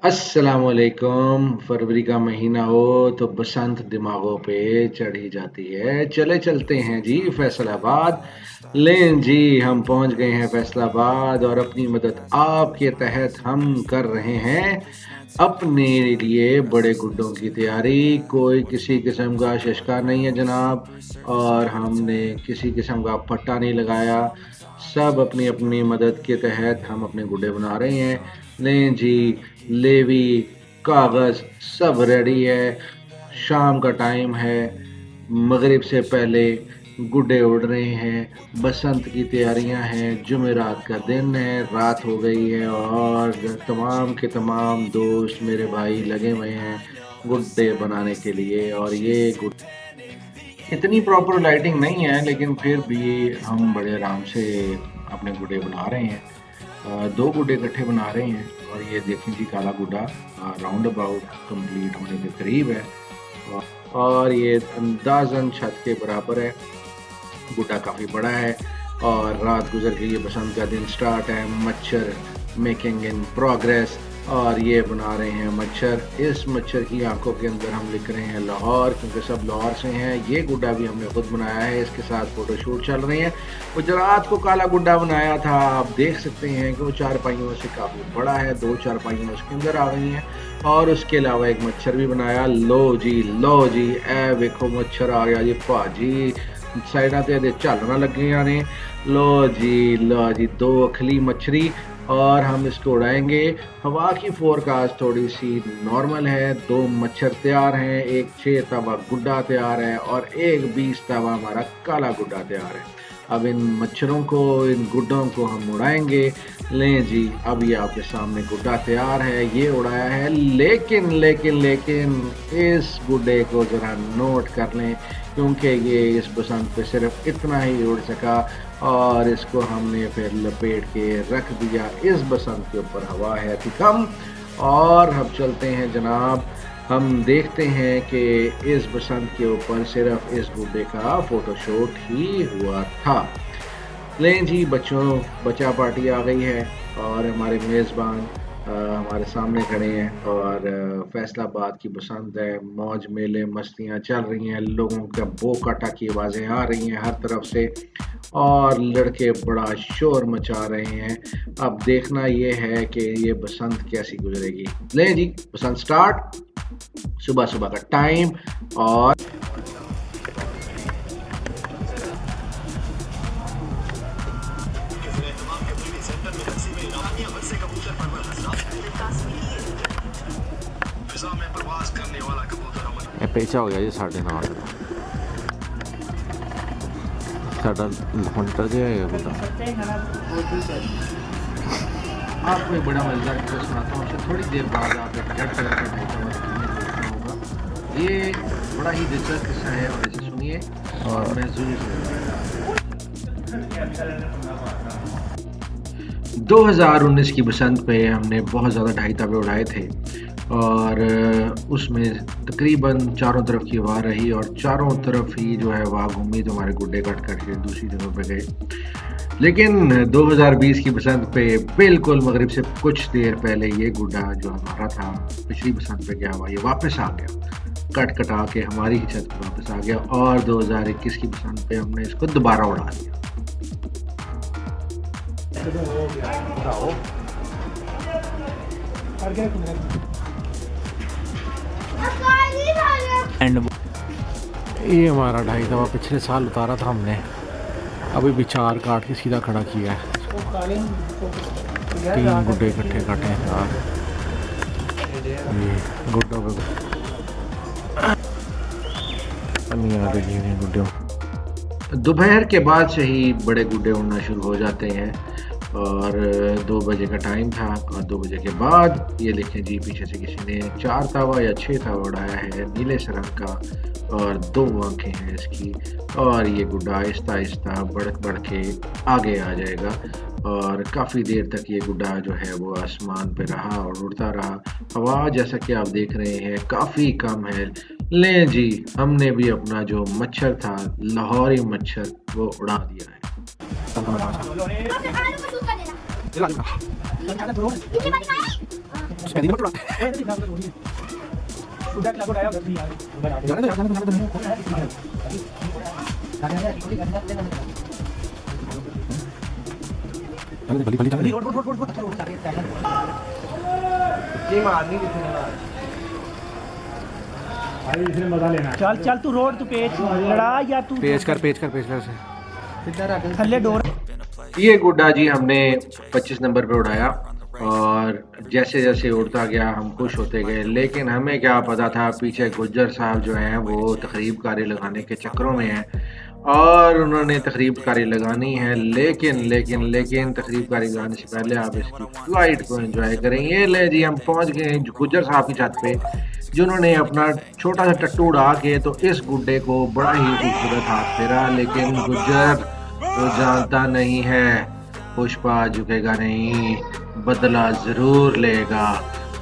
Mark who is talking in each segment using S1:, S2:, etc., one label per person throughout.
S1: अस्सलामुअलैकुम। फरवरी का महीना हो तो बसंत दिमागों पे चढ़ ही जाती है। चले चलते हैं जी फैसलाबाद। लें जी, हम पहुंच गए हैं फैसलाबाद और अपनी मदद आपके तहत हम कर रहे हैं अपने लिए बड़े गुड्डों की तैयारी। कोई किसी किस्म का शशका नहीं है जनाब, और हमने किसी किस्म का पट्टा नहीं लगाया। सब अपनी अपनी मदद के तहत हम अपने गुड्डे बना रहे हैं। लें जी, लेवी, कागज़ सब रेडी है। शाम का टाइम है, मगरिब से पहले गुड्डे उड़ रहे हैं। बसंत की तैयारियां हैं, जुमेरात का दिन है, रात हो गई है और तमाम के तमाम दोस्त मेरे भाई लगे हुए हैं गुड्डे बनाने के लिए। और ये इतनी प्रॉपर लाइटिंग नहीं है, लेकिन फिर भी हम बड़े आराम से अपने गुड्डे बना रहे हैं। दो गुड्डे इकट्ठे बना रहे हैं और ये देखें जी, काला गुड्डा राउंड अबाउट कंप्लीट होने के करीब है और ये अंदाजन छत के बराबर है। गुड्डा काफ़ी बड़ा है और रात गुजर गई है, बसंत का दिन स्टार्ट है। मच्छर मेकिंग इन प्रोग्रेस और ये बना रहे हैं मच्छर। इस मच्छर की आंखों के अंदर हम लिख रहे हैं लाहौर, क्योंकि सब लाहौर से हैं। ये गुड्डा भी हमने खुद बनाया है, इसके साथ फ़ोटोशूट चल रहे हैं। गुजरात को काला गुड्डा बनाया था, आप देख सकते हैं कि वो चारपाइयों से काफ़ी बड़ा है। दो चारपाइयाँ उसके अंदर आ गई हैं और उसके अलावा एक मच्छर भी बनाया। लो जी, ए वेखो मच्छर आ गया जी भाजी, साइडा ते झालना लगियां ने। लो जी, दो अखली मछली और हम इसको उड़ाएंगे। हवा की फोरकास्ट थोड़ी सी नॉर्मल है। दो मच्छर तैयार हैं, एक 6 तवा गुड्डा तैयार है और एक 20 तवा हमारा काला गुड्डा तैयार है। अब इन मच्छरों को, इन गुड्डों को हम उड़ाएंगे। लें जी, अब ये आपके सामने गुड्डा तैयार है, ये उड़ाया है। लेकिन इस गुड्डे को ज़रा नोट कर लें, क्योंकि ये इस बसंत पे सिर्फ इतना ही उड़ सका और इसको हमने फिर लपेट के रख दिया। इस बसंत के ऊपर हवा है थी कम और हम चलते हैं जनाब। हम देखते हैं कि इस बसंत के ऊपर सिर्फ इस गुड्डे का फोटोशूट ही हुआ था। लें जी, बच्चा पार्टी आ गई है और हमारे मेज़बान हमारे सामने खड़े हैं और फैसलाबाद की बसंत है। मौज मेले मस्तियाँ चल रही हैं, लोगों का बो काटा की आवाज़ें आ रही हैं हर तरफ से और लड़के बड़ा शोर मचा रहे हैं। अब देखना ये है कि ये बसंत कैसी गुजरेगी। लें जी, बसंत स्टार्ट, सुबह सुबह का टाइम। और
S2: ਇਹ ਪੇਚਾ ਹੋ ਗਿਆ ਜੀ ਸਾਡੇ ਨਾਲ ਸਾਡਾ hunter ਜਿਹਾ ਹੈ ਬੰਦਾ।
S1: आपको एक बड़ा मजेदार किस्सा सुनाता हूँ, थोड़ी देर बाद आप एक रेड कलर का ढाई देखना होगा। ये बड़ा ही दिलचस्प किस्सा है और इसे सुनिए और महसूस होगा। 2019 की बसंत पे हमने बहुत ज़्यादा ढाई तवे उड़ाए थे और उसमें तकरीबन चारों तरफ की हवा रही और चारों तरफ ही जो है हवा घूमी तो हमारे गुड्डे कट करके दूसरी जगह पे गए। लेकिन 2020 की बसंत पे बिल्कुल मगरिब से कुछ देर पहले ये गुड्डा जो हमारा था पिछली बसंत पे गया हुआ, ये वापस आ गया, कट कटा के हमारी ही छत पे वापस आ गया और 2021 की बसंत पे हमने इसको दोबारा उड़ा दिया।
S2: ये हमारा ढाई तवा पिछले साल उतारा था हमने, अभी भी 4 काट के सीधा खड़ा किया है। 3 गुड्डे इकट्ठे काटे हैं यार, ये गुड्डों पे गुड्डों।
S1: दोपहर के बाद से ही बड़े गुड्डे उड़ना शुरू हो जाते हैं और 2 बजे का टाइम था और 2 बजे के बाद ये देखें जी, पीछे से किसी ने 4 तवा या 6 तवा उड़ाया है नीले से रंग का और 2 आंखें हैं इसकी। और ये गुड्डा आहिस्ता आहिस्ता बढ़ के आगे आ जाएगा और काफ़ी देर तक ये गुड्डा जो है वो आसमान पे रहा और उड़ता रहा। हवा जैसा कि आप देख रहे हैं काफ़ी कम है। लें जी, हमने भी अपना जो मच्छर था, लाहौरी मच्छर, वो उड़ा दिया है।
S3: चल चल तू रोड तू पेच लड़ा या तू
S2: पेच कर से
S3: थल्ले डोर
S1: ये गुड्डा जी हमने 25 नंबर पे उड़ाया और जैसे जैसे उड़ता गया हम खुश होते गए, लेकिन हमें क्या पता था पीछे गुज्जर साहब जो हैं वो तकरीब कारी लगाने के चक्करों में हैं और उन्होंने तकरीब कारी लगानी है। लेकिन तकरीब कारी लगाने से पहले आप इसकी फ्लाइट को एंजॉय करें। ये ले जी हम पहुंच गए हैं गुज्जर साहब की छत पे, जिन्होंने अपना छोटा सा टट्टू उड़ा के तो इस गुड्डे को बड़ा ही खूबसूरत हाथ फेरा, लेकिन गुज्जर वो जानता नहीं है पुष्पा झुकेगा नहीं, बदला जरूर लेगा।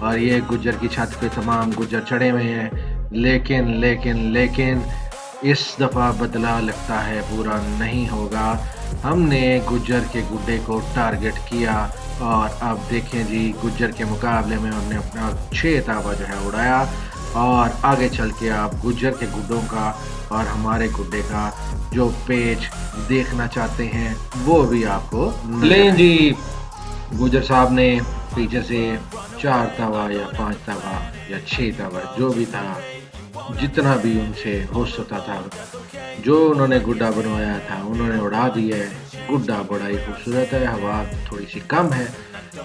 S1: और ये गुज्जर की छत पे तमाम गुज्जर चढ़े हुए हैं, लेकिन इस दफ़ा बदला लगता है पूरा नहीं होगा। हमने गुज्जर के गुड्डे को टारगेट किया और अब देखें जी गुज्जर के मुकाबले में हमने अपना 6 ताबा जो है उड़ाया। और आगे चल के आप गुज्जर के गुड्डों का और हमारे गुड्डे का जो पेज देखना चाहते हैं वो भी आपको लें जी। गुज्जर साहब ने पीछे से 4 तावा या 5 तावा या 6 तावा जो भी था, जितना भी उनसे हो सकता था, जो उन्होंने गुड्डा बनवाया था उन्होंने उड़ा दिया है। गुड्डा बड़ा ही खूबसूरत है, हवा थोड़ी सी कम है,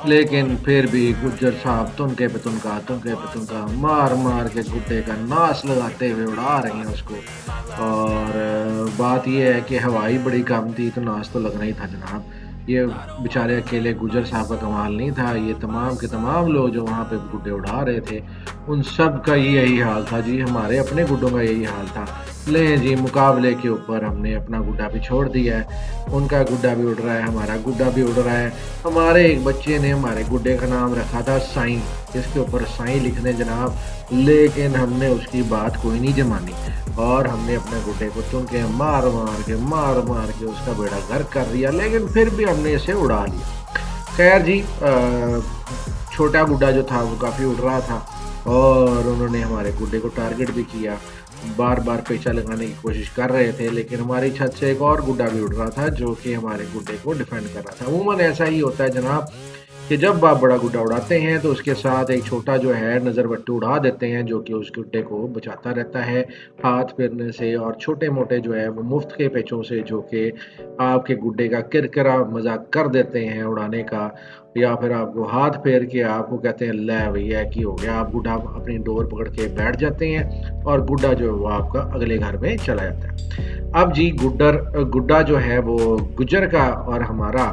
S1: लेकिन फिर भी गुज्जर साहब तुनके पे तुनका मार मार के गुड्डे का नाश लगाते हुए उड़ा रहे हैं उसको। और बात यह है कि हवा ही बड़ी कम थी तो नाश तो लगना ही था जनाब। ये बेचारे अकेले गुज्जर साहब का कमाल नहीं था, ये तमाम के तमाम लोग जो वहाँ पे गुड्डे उड़ा रहे थे उन सब का यही हाल था जी, हमारे अपने गुड्डों का यही हाल था। ले जी मुकाबले के ऊपर हमने अपना गुड्डा भी छोड़ दिया है, उनका गुड्डा भी उड़ रहा है, हमारा गुड्डा भी उड़ रहा है। हमारे एक बच्चे ने हमारे गुड्डे का नाम रखा था साईं, इसके ऊपर साईं लिखने जनाब, लेकिन हमने उसकी बात कोई नहीं जमानी और हमने अपने गुड्डे को चुन के मार मार के उसका बेड़ा गर्क कर दिया, लेकिन फिर भी हमने इसे उड़ा लिया। खैर जी छोटा गुड्डा जो था वो काफ़ी उड़ रहा था और उन्होंने हमारे गुड्डे को टारगेट भी किया, बार बार पेचा लगाने की कोशिश कर रहे थे, लेकिन हमारी छत से एक और गुड्डा भी उड़ रहा था जो कि हमारे गुड्डे को डिफेंड कर रहा था। अमूमन ऐसा ही होता है जनाब कि जब आप बड़ा गुड्डा उड़ाते हैं तो उसके साथ एक छोटा जो है नज़र बट्टू उड़ा देते हैं, जो कि उस गुड्डे को बचाता रहता है हाथ फिरने से और छोटे मोटे जो है वो मुफ्त के पेचों से, जो कि आपके गुड्डे का किरकिरा मजाक कर देते हैं उड़ाने का, या फिर आपको हाथ फेर के आपको कहते हैं ले भैया की हो गया, आप गुड्डा अपनी डोर पकड़ के बैठ जाते हैं और गुड्डा जो है वो आपका अगले घर में चला जाता है। अब जी गुड्डा जो है वो गुज्जर का और हमारा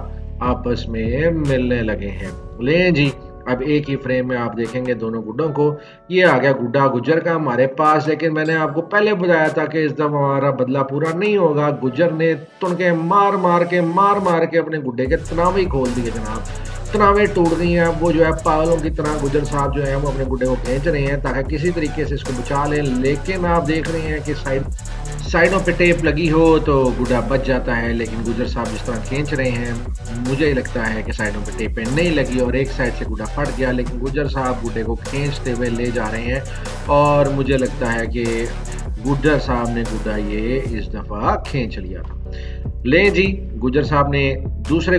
S1: आपस में मिलने लगे हैं। ले जी अब एक ही फ्रेम में आप देखेंगे दोनों गुड्डों को। ये आ गया गुड्डा गुज्जर का हमारे पास, लेकिन मैंने आपको पहले बताया था कि इस दफा हमारा बदला पूरा नहीं होगा। गुज्जर ने तुनके मार मार के अपने गुड्डे के तनावे ही खोल दिए जनाब, तनावे टूट दी हैं। अब वो जो है पागलों की तरह गुज्जर साहब जो है वो अपने गुड्डे को खींच रहे हैं ताकि किसी तरीके से इसको बचा लें, लेकिन आप देख रहे हैं कि साइडों पे टेप लगी हो तो गुड्डा बच जाता है, लेकिन गुज्जर साहब जिस तरह खींच रहे हैं मुझे लगता है कि साइडों पे टेपें नहीं लगी और एक साइड से गुड्डा फट गया, लेकिन गुज्जर साहब गुड्डे को खींचते हुए ले जा रहे हैं और मुझे लगता है कि गुज्जर साहब ने गुड्डा ये इस दफ़ा खींच लिया था। ले जी गुज्जर साहब ने दूसरा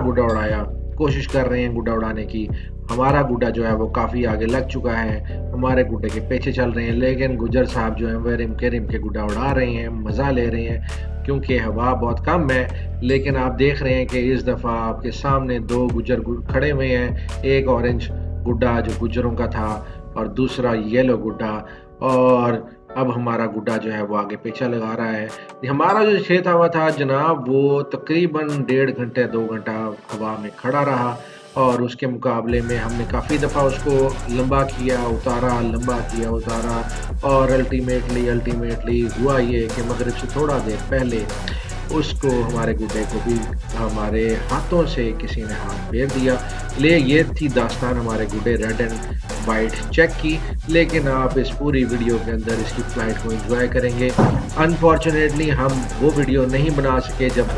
S1: गुड्डा उड़ाया, कोशिश कर रहे हैं गुड्डा उड़ाने की। हमारा गुड्डा जो है वो काफ़ी आगे लग चुका है, हमारे गुड्डे के पीछे चल रहे हैं, लेकिन गुज्जर साहब जो है वह रिम के गुड्डा उड़ा रहे हैं, मज़ा ले रहे हैं क्योंकि हवा बहुत कम है। लेकिन आप देख रहे हैं कि इस दफ़ा आपके सामने 2 गुज्जर खड़े हुए हैं, एक ऑरेंज गुड्डा जो गुज्जरों का था और दूसरा येलो गुड्डा, और अब हमारा गुड्डा जो है वो आगे पीछा लगा रहा है। हमारा जो छेद हवा था जनाब वो तकरीबन 1.5 घंटे 2 घंटा हवा में खड़ा रहा और उसके मुकाबले में हमने काफ़ी दफ़ा उसको लंबा किया उतारा, लंबा किया उतारा, और अल्टीमेटली हुआ ये कि मगरिब से थोड़ा देर पहले उसको हमारे गुड्डे को भी हमारे हाथों से किसी ने हाथ फेर दिया। ये थी दास्तान हमारे गुड्डे रेड एंड वाइट चेक की, लेकिन आप इस पूरी वीडियो के अंदर इसकी फ्लाइट को एंजॉय करेंगे। अनफॉर्चुनेटली हम वो वीडियो नहीं बना सके जब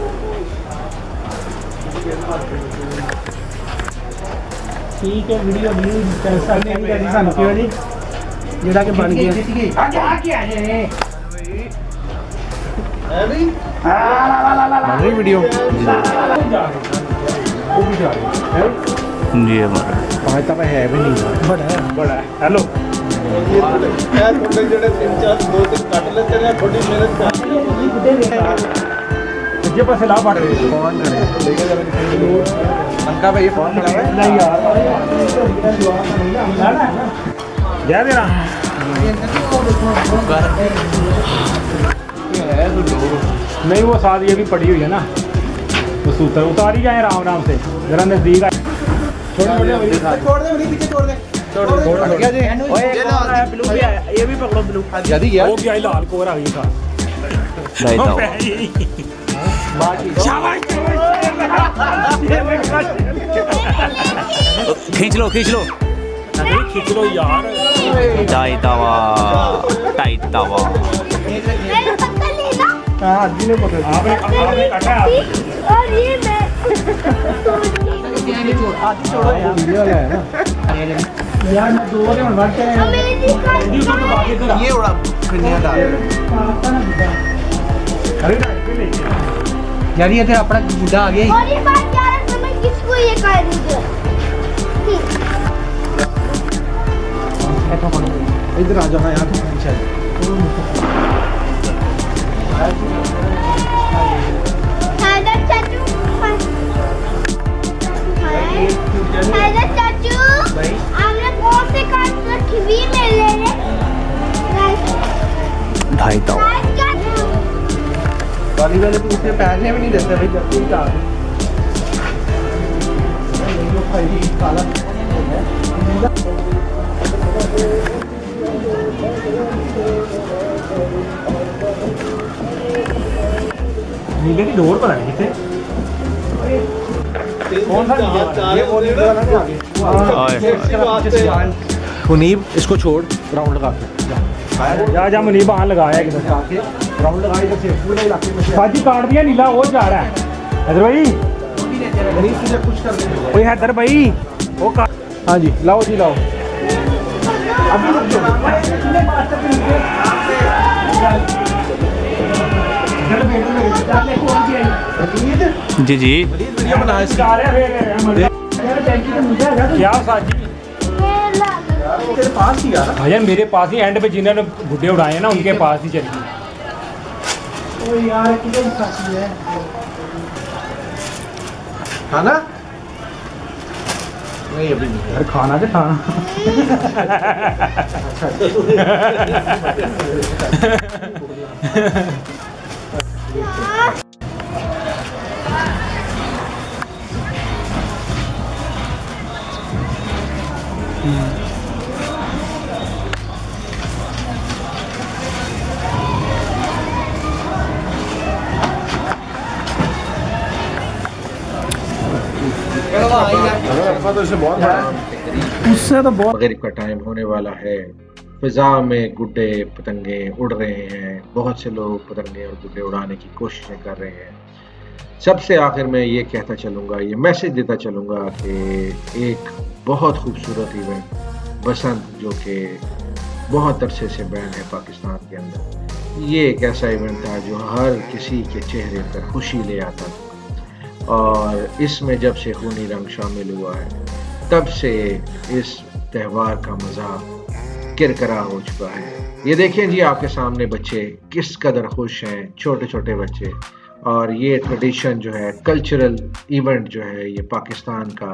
S3: ठीक है वीडियो नहीं करनी ਸਾਨੂੰ ਕਿਉਂ ਜੀ ਜਿਹੜਾ ਕਿ ਬਣ ਗਿਆ ਆ ਗਿਆ ਜੇ
S2: बन रही वीडियो जी हमारा पाँच तक है भी नहीं
S3: बड़ा हेलो सज्जे पासे ला पड़ रही
S2: फोन अंका भाई फोन
S3: नहीं यार दे रहा नहीं वो साथ ये भी पड़ी हुई है ना वो सूत्र उतारी जाए आराम आराम से जरा नजदीक आए ब्लू भी आया ये भी पकड़ो ब्लू
S2: जल्दी गया
S3: हो गया लाल कोर आ गई था
S4: खींच लो
S3: खींच लो यार
S4: टाइट तवा
S5: मैंने पता लेना
S3: हाँ जी ने पकड़ आपने काटा है
S5: और ये मैं
S3: आधी छोड़ो यार वीडियो है ना यार मैं दो के बनवा के
S2: ये उड़ा फिरने डाल
S3: अरे
S2: यार ये तेरा अपना बुढ़ा आ गया
S5: और ये बात यार समझ किसको ये कर दीजिए
S2: इधर आ जाना यार चल
S5: हैदर चाचू हैदर चाचू आपने कौन से कार्ड रखी हुई मेरे लिए
S4: ढाई तवा
S2: वाली वाले तो उसने पैसे भी नहीं देते भाई जब भी डाल काला
S3: नीले की डोर पर है कितने कौन सा
S2: ये वो नहीं वाला नहीं आगे मुनीब इसको छोड़ राउंड लगा के
S3: जा जा मुनीब वहाँ लगाया एकदम
S2: आके राउंड लगा इधर से पूरे इलाके में
S3: साजी काट दिया नीला वो जा रहा है हैदर भाई
S2: गरीब तुझे कुछ कर देंगे
S3: ओए हैदर भाई वो काट हाँ जी लाओ जी लाओ अभी रुक जाओ
S4: जी जी
S2: वीडियो बना
S3: क्या साजी
S2: तेरे पास ही यार
S3: भैया मेरे पास ही एंड पे जिन्होंने गुड्डे उड़ाए हैं ना उनके पास ही चली यार
S2: खाना नहीं अभी नहीं
S3: यार खाना के खाना उससे तो बहुत
S1: मगरिब का टाइम होने वाला है। फिजा में गुड्डे पतंगे उड़ रहे हैं। बहुत से लोग पतंगे और गुड्डे उड़ाने की कोशिशें कर रहे हैं। सबसे आखिर में ये कहता चलूँगा, ये मैसेज देता चलूँगा कि एक बहुत खूबसूरत इवेंट बसंत जो कि बहुत अरसे से बैन है पाकिस्तान के अंदर, ये एक ऐसा इवेंट था जो हर किसी के चेहरे पर खुशी ले आता था। और इसमें जब से खूनी रंग शामिल हुआ है तब से इस त्यौहार का मज़ा किरकिरा हो चुका है। ये देखें जी आपके सामने बच्चे किस कदर खुश हैं, छोटे छोटे बच्चे। और ये ट्रेडिशन जो है, कल्चरल इवेंट जो है, ये पाकिस्तान का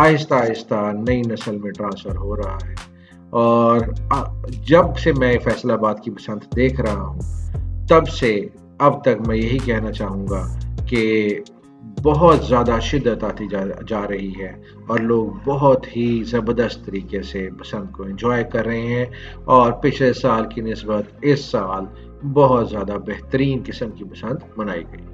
S1: आहिस्ता आहिस्ता नई नस्ल में ट्रांसफ़र हो रहा है। और जब से मैं फैसलाबाद की बसंत देख रहा हूँ तब से अब तक मैं यही कहना चाहूँगा कि बहुत ज़्यादा शिद्दत आती जा रही है और लोग बहुत ही ज़बरदस्त तरीके से बसंत को एंजॉय कर रहे हैं। और पिछले साल की निस्बत इस साल बहुत ज़्यादा बेहतरीन किस्म की बसंत मनाई गई।